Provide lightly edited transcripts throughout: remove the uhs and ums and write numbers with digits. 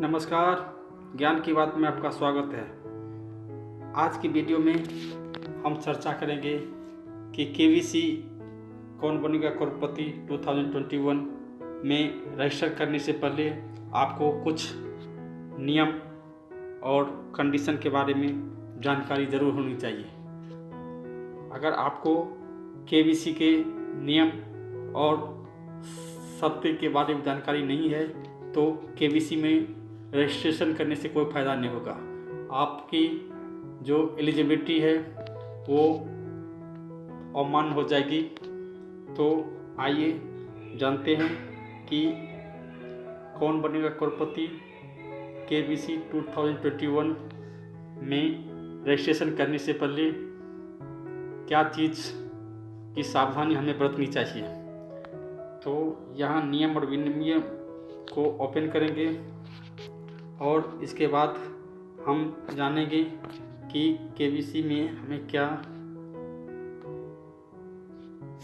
नमस्कार, ज्ञान की बात में आपका स्वागत है। आज की वीडियो में हम चर्चा करेंगे कि केवीसी कौन बनेगा करोड़पति 2021 में रजिस्टर करने से पहले आपको कुछ नियम और कंडीशन के बारे में जानकारी ज़रूर होनी चाहिए। अगर आपको केवीसी के नियम और शर्तें के बारे में जानकारी नहीं है तो केवीसी में रजिस्ट्रेशन करने से कोई फ़ायदा नहीं होगा। आपकी जो एलिजिबिलिटी है वो अमान्य हो जाएगी। तो आइए जानते हैं कि कौन बनेगा करोड़पति केवीसी 2021 में रजिस्ट्रेशन करने से पहले क्या चीज़ की सावधानी हमें बरतनी चाहिए। तो यहाँ नियम और विनियम को ओपन करेंगे और इसके बाद हम जानेंगे कि केवीसी में हमें क्या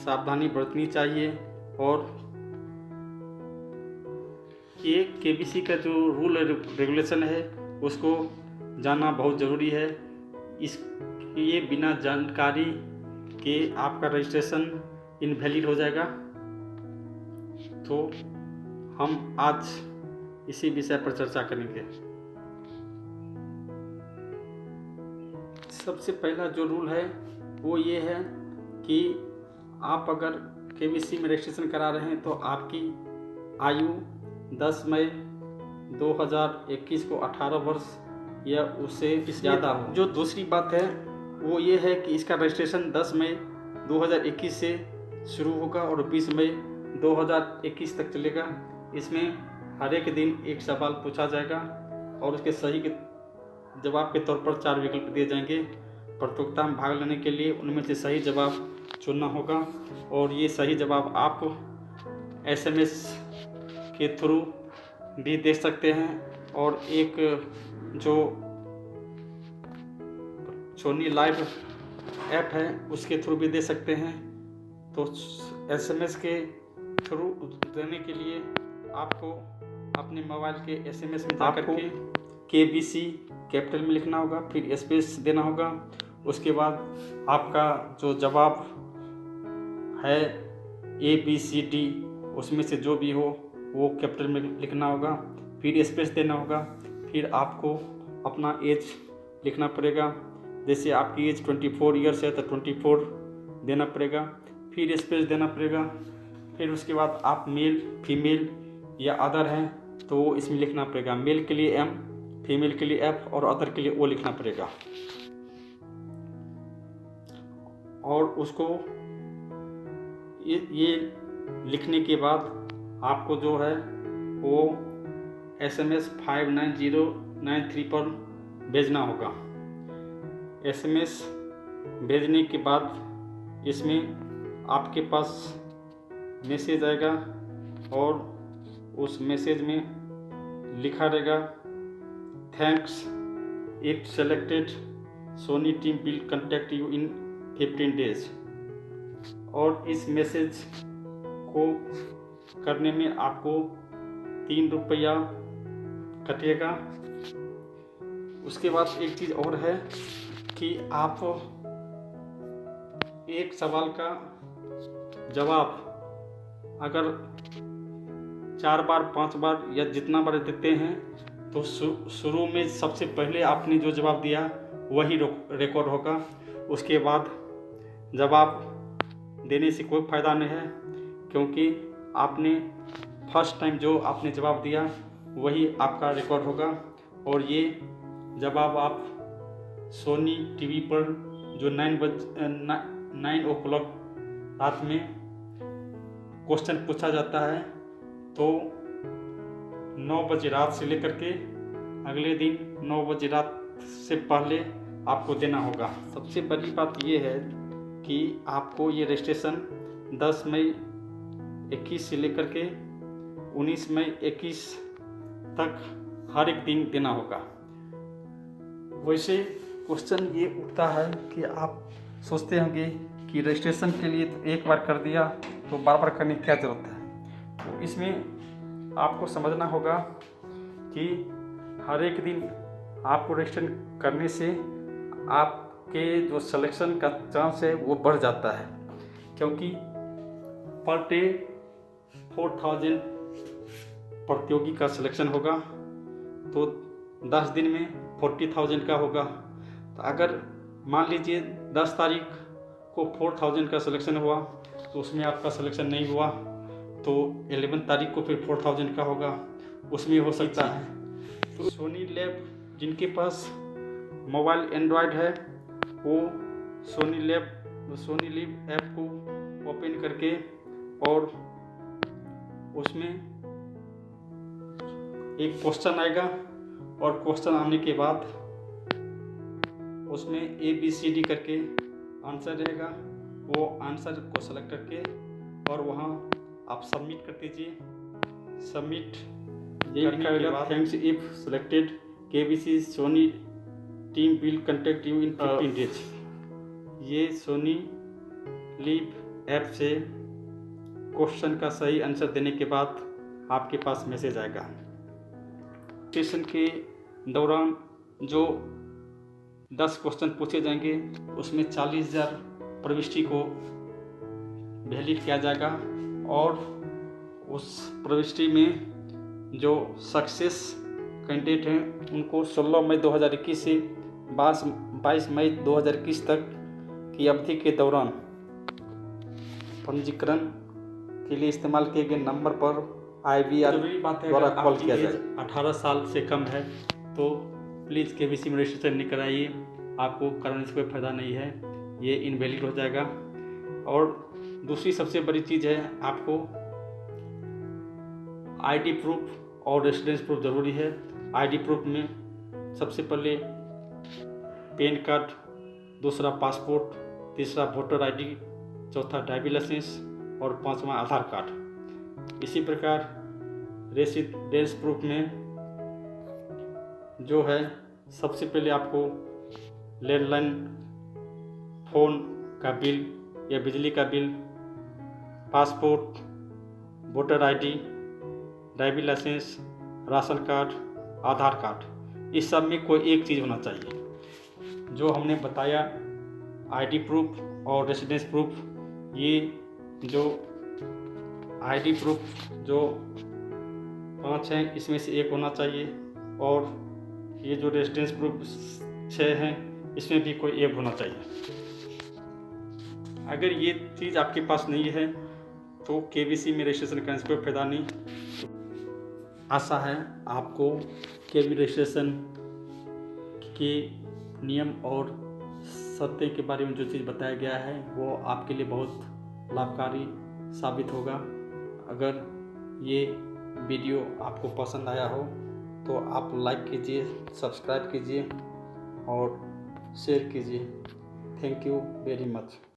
सावधानी बरतनी चाहिए और ये केवीसी का जो रूल रेगुलेशन है उसको जानना बहुत ज़रूरी है। ये बिना जानकारी के आपका रजिस्ट्रेशन इनवैलिड हो जाएगा। तो हम आज इसी विषय पर चर्चा करेंगे। सबसे पहला जो रूल है वो ये है कि आप अगर केवीसी में रजिस्ट्रेशन करा रहे हैं तो आपकी आयु 10 मई 2021 को 18 वर्ष या उससे ज़्यादा हो। जो दूसरी बात है वो ये है कि इसका रजिस्ट्रेशन 10 मई 2021 से शुरू होगा और 20 मई 2021 तक चलेगा। इसमें हर एक दिन एक सवाल पूछा जाएगा और उसके सही के जवाब के तौर पर 4 विकल्प दिए जाएंगे। प्रतियोगिता में भाग लेने के लिए उनमें से सही जवाब चुनना होगा और ये सही जवाब आप SMS के थ्रू भी दे सकते हैं और एक जो सोनी लाइव ऐप है उसके थ्रू भी दे सकते हैं। तो SMS के थ्रू देने के लिए आपको अपने मोबाइल के SMS में जाकर के केवीसी कैपिटल में लिखना होगा, फिर स्पेस देना होगा। उसके बाद आपका जो जवाब है ABCD उसमें से जो भी हो वो कैपिटल में लिखना होगा, फिर स्पेस देना होगा। फिर आपको अपना एज लिखना पड़ेगा। जैसे आपकी एज 24 ईयर्स है तो 24 देना पड़ेगा, फिर स्पेस देना पड़ेगा। फिर उसके बाद आप मेल फीमेल या अदर हैं तो वो इसमें लिखना पड़ेगा। मेल के लिए M, फीमेल के लिए F और अदर के लिए O लिखना पड़ेगा। और उसको ये लिखने के बाद आपको जो है वो SMS 59093 पर भेजना होगा। SMS भेजने के बाद इसमें आपके पास मैसेज आएगा और उस मैसेज में लिखा रहेगा thanks if selected Sony team will contact you in 15 days. और इस मैसेज को करने में आपको 3 रुपया कटेगा। उसके बाद एक चीज़ और है कि आप एक सवाल का जवाब अगर 4 बार 5 बार या जितना बार देते हैं तो शुरू में सबसे पहले आपने जो जवाब दिया वही रिकॉर्ड होगा। उसके बाद जवाब देने से कोई फ़ायदा नहीं है, क्योंकि आपने फर्स्ट टाइम जो आपने जवाब दिया वही आपका रिकॉर्ड होगा। और ये जवाब आप सोनी टीवी पर जो 9 o'clock रात में क्वेश्चन पूछा जाता है तो 9 बजे रात से लेकर के अगले दिन 9 बजे रात से पहले आपको देना होगा। सबसे बड़ी बात ये है कि आपको ये रजिस्ट्रेशन 10 मई 21 से लेकर के 19 मई 21 तक हर एक दिन देना होगा। वैसे क्वेश्चन ये उठता है कि आप सोचते होंगे कि रजिस्ट्रेशन के लिए तो एक बार कर दिया तो बार बार करने की क्या ज़रूरत है। तो इसमें आपको समझना होगा कि हर एक दिन आपको रजिस्ट्रेशन करने से आपके जो सिलेक्शन का चांस है वो बढ़ जाता है, क्योंकि पर डे 4000 प्रतियोगी का सिलेक्शन होगा, तो 10 दिन में 40,000 का होगा। तो अगर मान लीजिए 10 तारीख को 4000 का सिलेक्शन हुआ तो उसमें आपका सिलेक्शन नहीं हुआ, तो 11 तारीख को फिर 4000 का होगा, उसमें हो सकता है। तो सोनी लैब जिनके पास मोबाइल एंड्रॉयड है वो सोनी लिव ऐप को ओपन करके और उसमें एक क्वेश्चन आएगा और क्वेश्चन आने के बाद उसमें ABCD करके आंसर रहेगा, वो आंसर को सेलेक्ट करके और वहाँ आप सबमिट कर दीजिए। सबमिट करने के बाद thanks if selected KBC Sony team will contact you in 15 days. ये सोनी लिव ऐप से क्वेश्चन का सही आंसर देने के बाद आपके पास मैसेज आएगा। सेशन के दौरान जो 10 क्वेश्चन पूछे जाएंगे उसमें 40,000 प्रविष्टि को वैलिड किया जाएगा और उस प्रविष्टि में जो सक्सेस कैंडिडेट हैं उनको 16 मई 2021 से 22 मई 2021 तक की अवधि के दौरान पंजीकरण के लिए इस्तेमाल किए गए नंबर पर IVR द्वारा कॉल किया जाए। 18 साल से कम है तो प्लीज़ KBC में रजिस्ट्रेशन नहीं कराइए, आपको कराने से कोई फ़ायदा नहीं है, ये इनवैलिड हो जाएगा। और दूसरी सबसे बड़ी चीज़ है, आपको ID प्रूफ और रेसिडेंस प्रूफ ज़रूरी है। ID प्रूफ में सबसे पहले पैन कार्ड, दूसरा पासपोर्ट, तीसरा वोटर ID, चौथा ड्राइविंग लाइसेंस और पांचवा आधार कार्ड। इसी प्रकार रेसिडेंस प्रूफ में जो है सबसे पहले आपको लैंडलाइन फ़ोन का बिल या बिजली का bill, passport, voter ID, driving licence, ration card, Aadhaar card, इस सब में कोई एक चीज़ होना चाहिए। जो हमने बताया ID प्रूफ और रेसिडेंस प्रूफ, ये जो ID प्रूफ जो 5 हैं इसमें से एक होना चाहिए और ये जो रेसिडेंस प्रूफ 6 हैं इसमें भी कोई एक होना चाहिए। अगर ये चीज़ आपके पास नहीं है तो KBC में रजिस्ट्रेशन करने से कोई फायदा नहीं। आशा है आपको KB रजिस्ट्रेशन के नियम और शर्तें के बारे में जो चीज़ बताया गया है वो आपके लिए बहुत लाभकारी साबित होगा। अगर ये वीडियो आपको पसंद आया हो तो आप लाइक कीजिए, सब्सक्राइब कीजिए और शेयर कीजिए। Thank you very much.